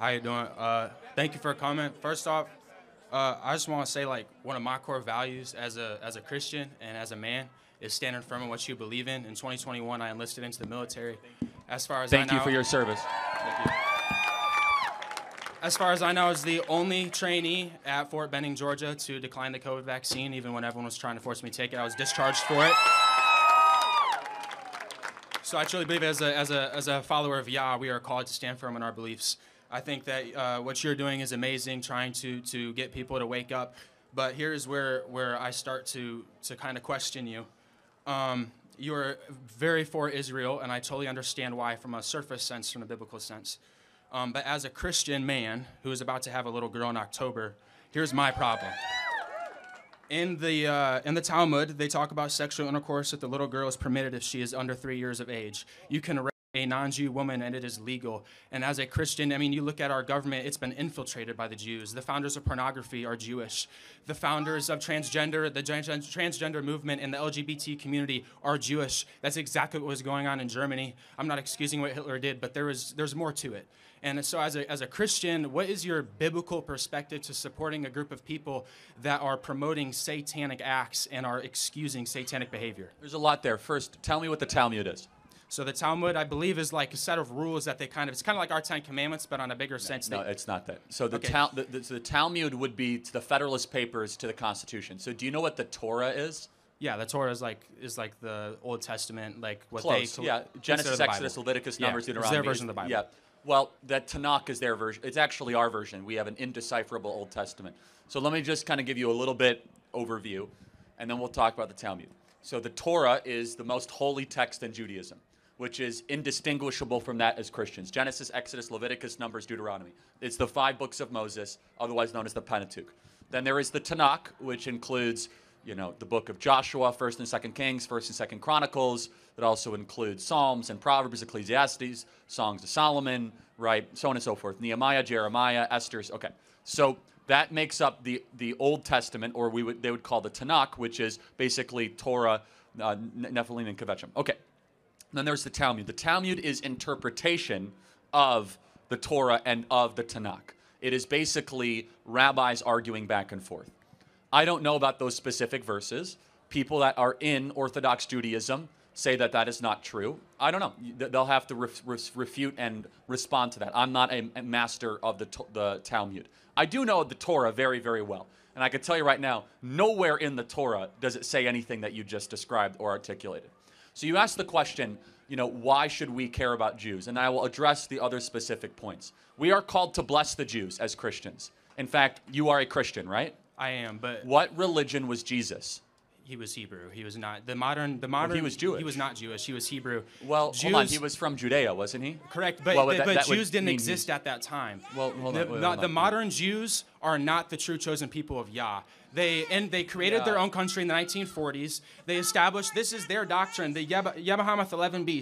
How you doing? Thank you for coming. First off, I just want to say, like, one of my core values as a Christian and as a man is standing firm in what you believe in. In 2021, I enlisted into the military. As far as Thank you for your service. Thank you. As far as I know, I was the only trainee at Fort Benning, Georgia, to decline the COVID vaccine, even when everyone was trying to force me to take it. I was discharged for it. So I truly believe as a follower of Yah, we are called to stand firm in our beliefs. I think that what you're doing is amazing, trying to get people to wake up. But here's where I start to kind of question you. You're very for Israel, and I totally understand why from a surface sense, from a biblical sense. But as a Christian man who is about to have a little girl in October, here's my problem. In the Talmud, they talk about sexual intercourse with the little girl is permitted if she is under 3 years of age. You can rape a non-Jew woman, and it is legal. And as a Christian, I mean, you look at our government, it's been infiltrated by the Jews. The founders of pornography are Jewish. The founders of transgender, the transgender movement and the LGBT community are Jewish. That's exactly what was going on in Germany. I'm not excusing what Hitler did, but there's more to it. And so as a Christian, what is your biblical perspective to supporting a group of people that are promoting satanic acts and are excusing satanic behavior? There's a lot there. First, tell me what the Talmud is. So the Talmud, I believe, is like a set of rules that it's kind of like our 10 Commandments, but on a bigger sense. No, it's not that. So the, Okay. the Talmud would be to the Federalist Papers to the Constitution. So do you know what the Torah is? Yeah, the Torah is like the Old Testament, like what Close, they yeah. Genesis, the Exodus, Bible. Leviticus, Yeah, Numbers, it's Deuteronomy. their version of the Bible. Yeah. Well, that Tanakh is their version. It's actually our version. We have an indecipherable Old Testament. So let me just kind of give you a little bit overview, and then we'll talk about the Talmud. So the Torah is the most holy text in Judaism, which is indistinguishable from that as Christians. Genesis, Exodus, Leviticus, Numbers, Deuteronomy. It's the 5 books of Moses, otherwise known as the Pentateuch. Then there is the Tanakh, which includes, you know, the book of Joshua, 1st and 2nd Kings, 1st and 2nd Chronicles. It also includes Psalms and Proverbs, Ecclesiastes, Songs of Solomon, right, so on and so forth. Nehemiah, Jeremiah, Esther's. Okay, so that makes up the Old Testament, or they would call the Tanakh, which is basically Torah, Nephilim, and Kvetchim. Okay. Then there's the Talmud. The Talmud is interpretation of the Torah and of the Tanakh. It is basically rabbis arguing back and forth. I don't know about those specific verses. People that are in Orthodox Judaism say that that is not true. I don't know. They'll have to refute and respond to that. I'm not a master of the Talmud. I do know the Torah very, very well. And I can tell you right now, nowhere in the Torah does it say anything that you just described or articulated. So you asked the question, you know, why should we care about Jews? And I will address the other specific points. We are called to bless the Jews as Christians. In fact, you are a Christian, right? I am, but what religion was Jesus? He was Hebrew. He was not the modern. He was Jewish. He was not Jewish. He was Hebrew. Well, Jews, hold on. He was from Judea, wasn't he? Correct, but well, but Jews didn't exist at that time. Well, hold on. The modern Jews are not the true chosen people of Yah. They created their own country in the 1940s. They established, this is their doctrine, the Yebahamath 11b.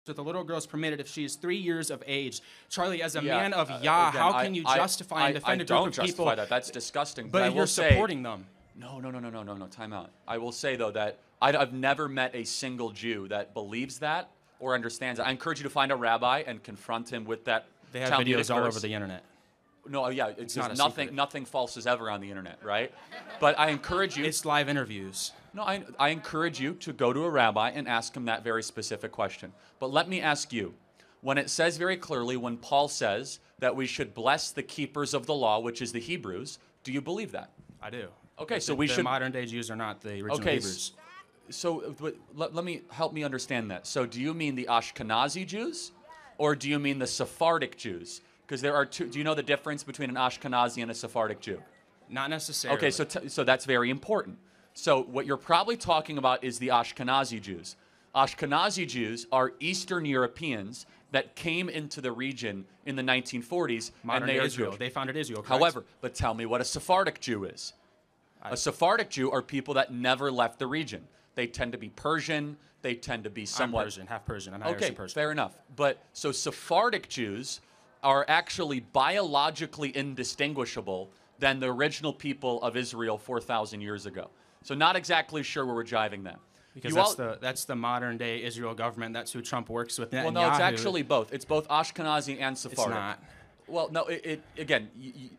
That the little girl is permitted if she is 3 years of age. Charlie, as a man of Yah, again, how can you justify and defend a group of people? I don't justify that. That's disgusting. But you're supporting them. No, time out. I will say, though, that I've never met a single Jew that believes that or understands it. I encourage you to find a rabbi and confront him with that. They have Talmudic videos all verse. over the internet. No, yeah, it's not nothing false is ever on the internet, right? But I encourage you. It's live interviews. No, I encourage you to go to a rabbi and ask him that very specific question. But let me ask you, when it says very clearly, when Paul says that we should bless the keepers of the law, which is the Hebrews, do you believe that? I do. Okay, but so we should. The modern day Jews are not the original Hebrews. So help me understand that. So do you mean the Ashkenazi Jews, or do you mean the Sephardic Jews? Because there are two. Do you know the difference between an Ashkenazi and a Sephardic Jew? Not necessarily. Okay, so that's very important. So what you're probably talking about is the Ashkenazi Jews. Ashkenazi Jews are Eastern Europeans that came into the region in the 1940s. Modern and they are Israel. Jewish. They founded Israel, correct? However, but tell me what a Sephardic Jew is. A Sephardic Jew are people that never left the region. They tend to be Persian. They tend to be somewhat... I'm Persian, half Persian. I'm Irish and Persian. Fair enough. But so Sephardic Jews are actually biologically indistinguishable than the original people of Israel 4,000 years ago. So not exactly sure where we're jiving that. Because that's the modern day Israel government. That's who Trump works with. Well, no, it's actually both. It's both Ashkenazi and Sephardic. It's not. Well, no, again,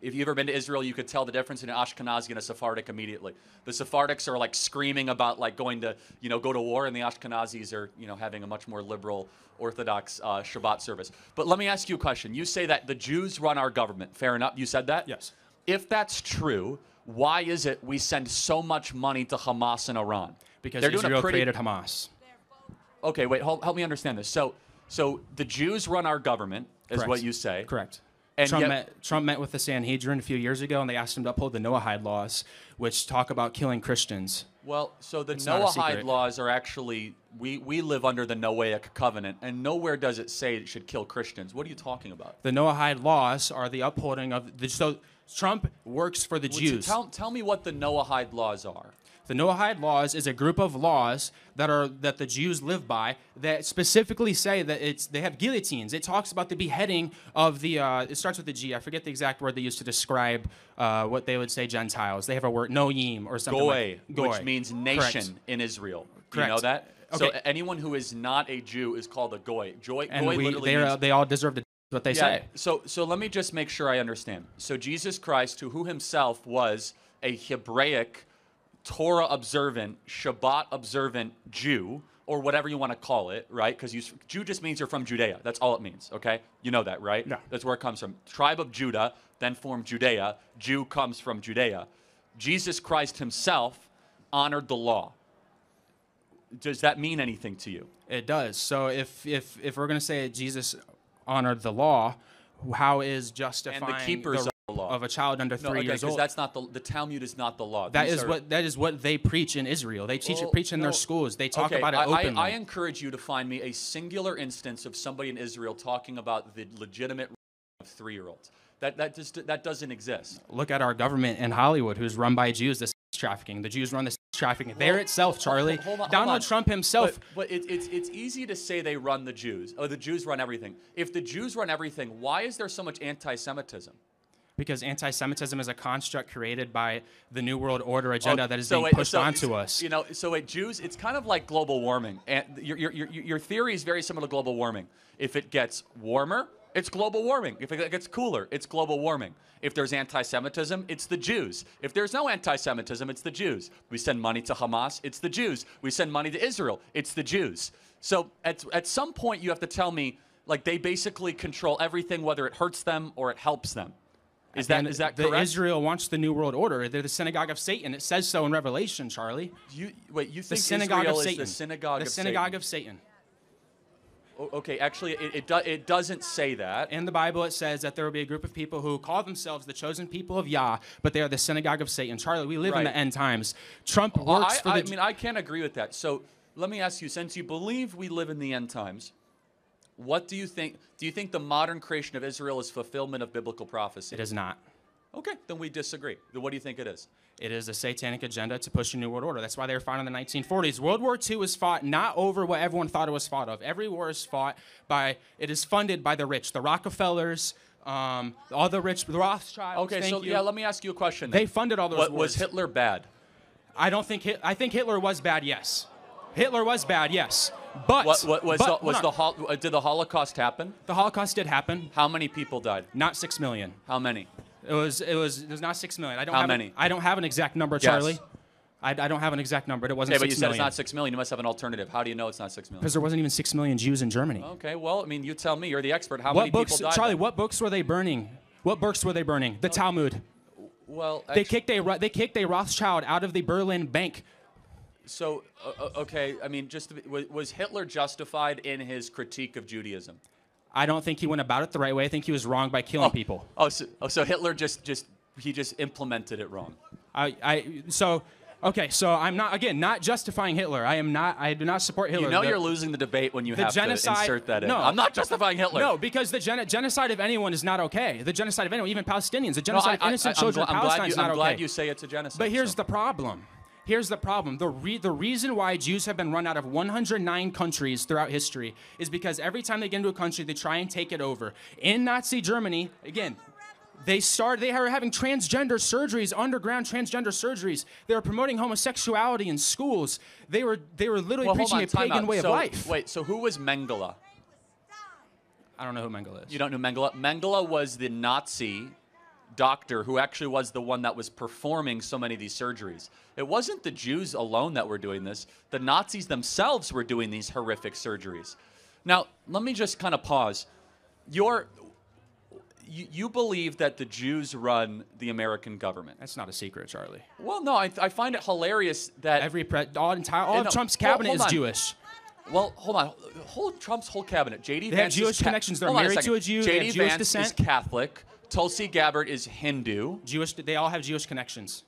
if you've ever been to Israel, you could tell the difference in an Ashkenazi and a Sephardic immediately. The Sephardics are like screaming about like going to, go to war, and the Ashkenazis are, having a much more liberal, Orthodox Shabbat service. But let me ask you a question. You say that the Jews run our government. Fair enough. You said that? Yes. If that's true, why is it we send so much money to Hamas and Iran? Because Israel created Hamas. Okay, wait, help me understand this. So the Jews run our government, is Correct. what you say. Correct. And Trump met with the Sanhedrin a few years ago, and they asked him to uphold the Noahide laws, which talk about killing Christians. Well, so the It's not a Noahide secret. laws are actually, we live under the Noahic covenant, and nowhere does it say it should kill Christians. What are you talking about? The Noahide laws are the upholding of the. So Trump works for the Jews. Tell me what the Noahide laws are. The Noahide laws is a group of laws that the Jews live by that specifically say that they have guillotines. It talks about the beheading of the. It starts with a G. I forget the exact word they used to describe what they would say Gentiles. They have a word noyim or something. Goy, Goy. which means nation Correct. in Israel. Do Correct. you know that? Okay. So anyone who is not a Jew is called a goy. And goy literally means, they all deserve to do what they say. So let me just make sure I understand. So Jesus Christ, who himself was a Hebraic, Torah observant, Shabbat observant Jew, or whatever you want to call it, right? Because Jew just means you're from Judea. That's all it means, okay? You know that, right? Yeah. That's where it comes from. Tribe of Judah, then formed Judea. Jew comes from Judea. Jesus Christ himself honored the law. Does that mean anything to you? It does. So if we're going to say Jesus honored the law, how is justifying And the keepers of the law of a child under 3 years old? That's not the Talmud is not the law. That is what they preach in Israel. They preach in their schools. They talk about it openly. I encourage you to find me a singular instance of somebody in Israel talking about the legitimate of 3-year-olds. That doesn't exist. Look at our government in Hollywood, who's run by Jews. The sex trafficking. The Jews run the sex trafficking. There itself, Charlie. Hold on. Donald Trump himself. But it's easy to say they run the Jews. Oh, the Jews run everything. If the Jews run everything, why is there so much anti-Semitism? Because anti-Semitism is a construct created by the New World Order agenda that is being pushed onto us. Jews, it's kind of like global warming. And your theory is very similar to global warming. If it gets warmer, it's global warming. If it gets cooler, it's global warming. If there's anti-Semitism, it's the Jews. If there's no anti-Semitism, it's the Jews. We send money to Hamas, it's the Jews. We send money to Israel, it's the Jews. So at some point, you have to tell me, like, they basically control everything, whether it hurts them or it helps them. Is that correct? Israel wants the New World Order. They're the synagogue of Satan. It says so in Revelation, Charlie. You think the synagogue Israel of is Satan. the synagogue of Satan? The synagogue of Satan. Okay, actually, it doesn't say that. In the Bible, it says that there will be a group of people who call themselves the chosen people of Yah, but they are the synagogue of Satan. Charlie, we live in the end times. Trump works for the... I can't agree with that. So let me ask you, since you believe we live in the end times, what do you think? Do you think the modern creation of Israel is fulfillment of biblical prophecy? It is not. Okay, then we disagree. Then what do you think it is? It is a satanic agenda to push a new world order. That's why they were fought in the 1940s. World War II was fought not over what everyone thought it was fought of. Every war is fought by, it is funded by the rich, the Rockefellers, all the rich, the Rothschilds. Okay, yeah, let me ask you a question. They funded all those wars. Was Hitler bad? I think Hitler was bad, yes. Hitler was bad, yes. But did the Holocaust happen? The Holocaust did happen. How many people died? Not 6 million. How many? It was not 6 million. How many? I don't have an exact number, Charlie. I don't have an exact number. It wasn't 6 million. But you said it's not 6 million. You must have an alternative. How do you know it's not 6 million? Because there wasn't even 6 million Jews in Germany. Okay, well, I mean, you tell me. You're the expert. How many people died? Charlie, what books were they burning? What books were they burning? The Talmud. Well, they kicked a Rothschild out of the Berlin Bank. So, okay, I mean, was Hitler justified in his critique of Judaism? I don't think he went about it the right way. I think he was wrong by killing people. So Hitler just implemented it wrong. So I'm not justifying Hitler. I do not support Hitler. You know you're losing the debate when you have to insert that in. No, I'm not justifying Hitler. No, because the genocide of anyone is not okay. The genocide of anyone, even Palestinians, the genocide of innocent children in Palestine is not okay. I'm glad you say it's a genocide. But here's the problem. Here's the problem. The reason why Jews have been run out of 109 countries throughout history is because every time they get into a country, they try and take it over. In Nazi Germany, again, they are having transgender surgeries, underground transgender surgeries. They were promoting homosexuality in schools. They were literally preaching a pagan way of life. Wait, so who was Mengele? I don't know who Mengele is. You don't know Mengele? Mengele was the Nazi doctor who actually was the one that was performing so many of these surgeries. It wasn't the Jews alone that were doing this. The Nazis themselves were doing these horrific surgeries. Now, let me just kind of pause. You believe that the Jews run the American government. That's not a secret, Charlie. Well, no, I find it hilarious that all of Trump's cabinet is Jewish. Well, hold on. Trump's whole cabinet. J.D. They have Jewish connections. They're married to a Jew. J.D. Jewish Vance descent. is Catholic. Tulsi Gabbard is Hindu. Jewish. They all have Jewish connections.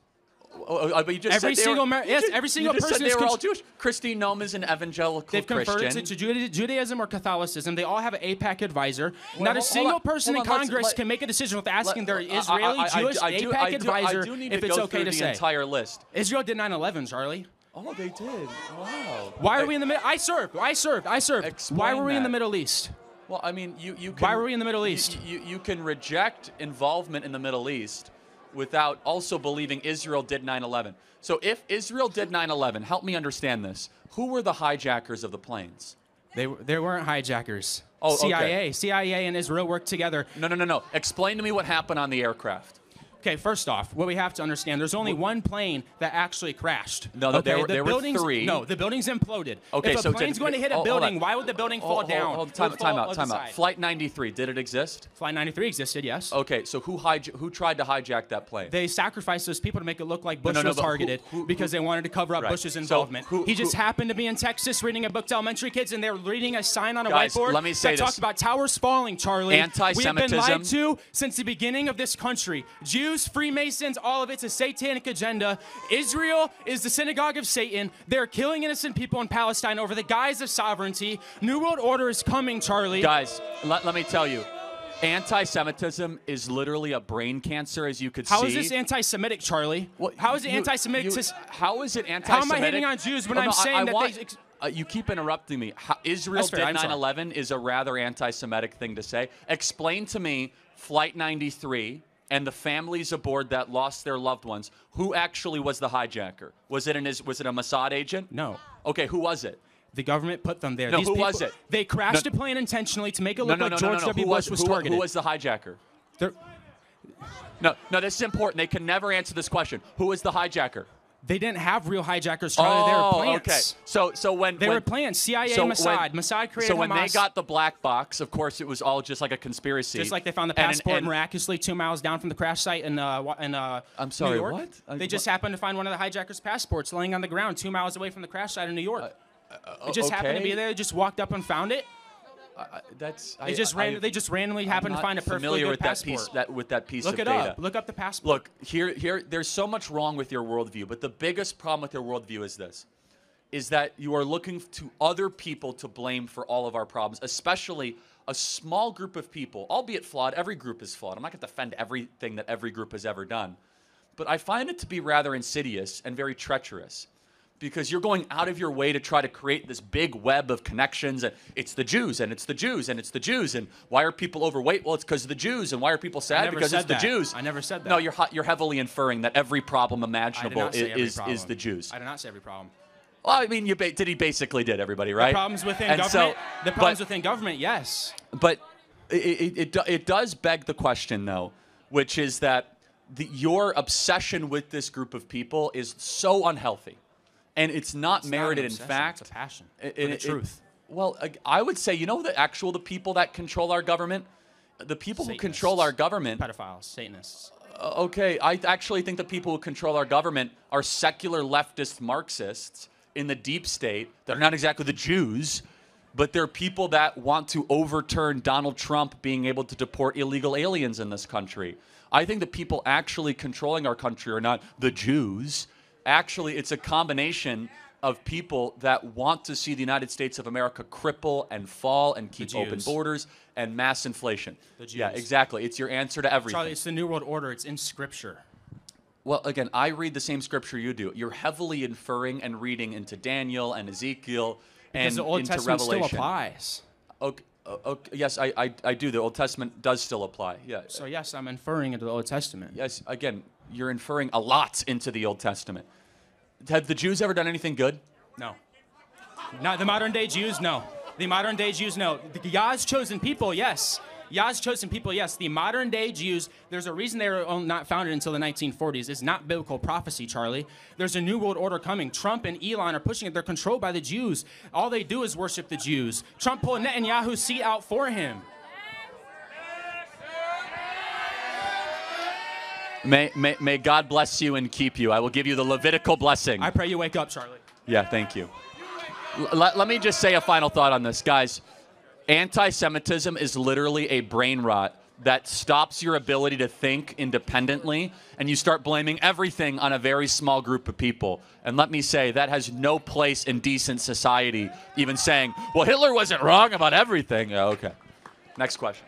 But you just every said single every single person said they were all Jewish. Christine Nome is an evangelical They've converted to Judaism or Catholicism. They all have an AIPAC advisor. Not a single person in Congress can make a decision without asking their Israeli Jewish AIPAC advisor if it's okay to say. The entire list. Israel did 9/11, Charlie. Oh, they did. Wow. Why are we in the middle? I served. Why were we in the Middle East? Well, I mean, you can. Why were we in the Middle East? You can reject involvement in the Middle East without also believing Israel did 9/11. So if Israel did 9/11, help me understand this. Who were the hijackers of the planes? They weren't hijackers. Oh, CIA. Okay. CIA and Israel worked together. No. Explain to me what happened on the aircraft. Okay, first off, what we have to understand, there's only one plane that actually crashed. No, okay? there were three. No, the building's imploded. Okay, if a plane's going to hit a building, why would the building fall down? Time out. Flight 93, did it exist? Flight 93 existed, yes. Okay, so who tried to hijack that plane? They sacrificed those people to make it look like Bush was targeted because they wanted to cover up Bush's involvement. So he just happened to be in Texas reading a book to elementary kids, and they were reading a sign on a Guys, whiteboard let me say that talked about towers falling, Charlie. Anti-Semitism. We have been lied to since the beginning of this country. Jews, Freemasons, all of it's a satanic agenda. Israel is the synagogue of Satan. They're killing innocent people in Palestine over the guise of sovereignty. New World Order is coming, Charlie. Guys, let me tell you. Anti-Semitism is literally a brain cancer, as you could see. How is this anti-Semitic, Charlie? Well, how is it anti-Semitic? How is it anti-Semitic? How am I hating on Jews when I'm saying that they... you keep interrupting me. Israel did 9/11 is a rather anti-Semitic thing to say. Explain to me Flight 93 and the families aboard that lost their loved ones. Who actually was the hijacker? Was it a Mossad agent? No. Okay, who was it? The government put them there. No, who was it? They crashed a plane intentionally to make it look like George W. Bush was targeted. Who was the hijacker? No, this is important. They can never answer this question. Who was the hijacker? They didn't have real hijackers, Charlie. They were plants. Okay. So when they were plants, CIA, Mossad. Mossad created So when Hamas. they got the black box, of course, it was all just like a conspiracy. Just like they found the passport miraculously 2 miles down from the crash site in I'm sorry, New York. what? They just happened to find one of the hijackers' passports laying on the ground 2 miles away from the crash site in New York. It just happened to be there. They just walked up and found it. They just randomly happened to find a perfectly good passport. With that piece Look of it data. up. Look up the passport. Look, here, there's so much wrong with your worldview, but the biggest problem with your worldview is this, is that you are looking to other people to blame for all of our problems, especially a small group of people, albeit flawed. Every group is flawed. I'm not going to defend everything that every group has ever done, but I find it to be rather insidious and very treacherous, because you're going out of your way to try to create this big web of connections. And it's the Jews, and it's the Jews, and it's the Jews. And why are people overweight? Well, it's because of the Jews. And why are people sad? Because it's the Jews. I never said that. No, you're heavily inferring that every problem imaginable is the Jews. I did not say every problem. Well, I mean, he basically did, everybody, right? The problems within government. The problems within government, yes. But it does beg the question, though, which is that your obsession with this group of people is so unhealthy. And it's not merited, in fact. It's a passion for the truth. Well, I would say, the people that control our government, the people who control our government. Pedophiles, Satanists. Okay, I actually think the people who control our government are secular leftist Marxists in the deep state. They're not exactly the Jews, but they're people that want to overturn Donald Trump being able to deport illegal aliens in this country. I think the people actually controlling our country are not the Jews. Actually, it's a combination of people that want to see the United States of America cripple and fall and keep open borders and mass inflation. The Jews. Yeah, exactly. It's your answer to everything. Charlie, it's the New World Order. It's in Scripture. Well, again, I read the same Scripture you do. You're heavily inferring and reading into Daniel and Ezekiel and into Revelation. Because the Old Testament still applies. Okay, yes, I do. The Old Testament does still apply. Yeah. So, yes, I'm inferring into the Old Testament. Yes, again, you're inferring a lot into the Old Testament. Have the Jews ever done anything good? No. Not the modern day Jews, no. The modern day Jews, no. The Yah's chosen people, yes. Yah's chosen people, yes. The modern day Jews, there's a reason they were not founded until the 1940s. It's not biblical prophecy, Charlie. There's a new world order coming. Trump and Elon are pushing it. They're controlled by the Jews. All they do is worship the Jews. Trump pulled Netanyahu's seat out for him. May God bless you and keep you. I will give you the Levitical blessing. I pray you wake up, Charlie. Yeah, thank you. Let me just say a final thought on this, guys. Anti-Semitism is literally a brain rot that stops your ability to think independently, and you start blaming everything on a very small group of people. And let me say, that has no place in decent society, even saying, well, Hitler wasn't wrong about everything. Yeah, okay. Next question.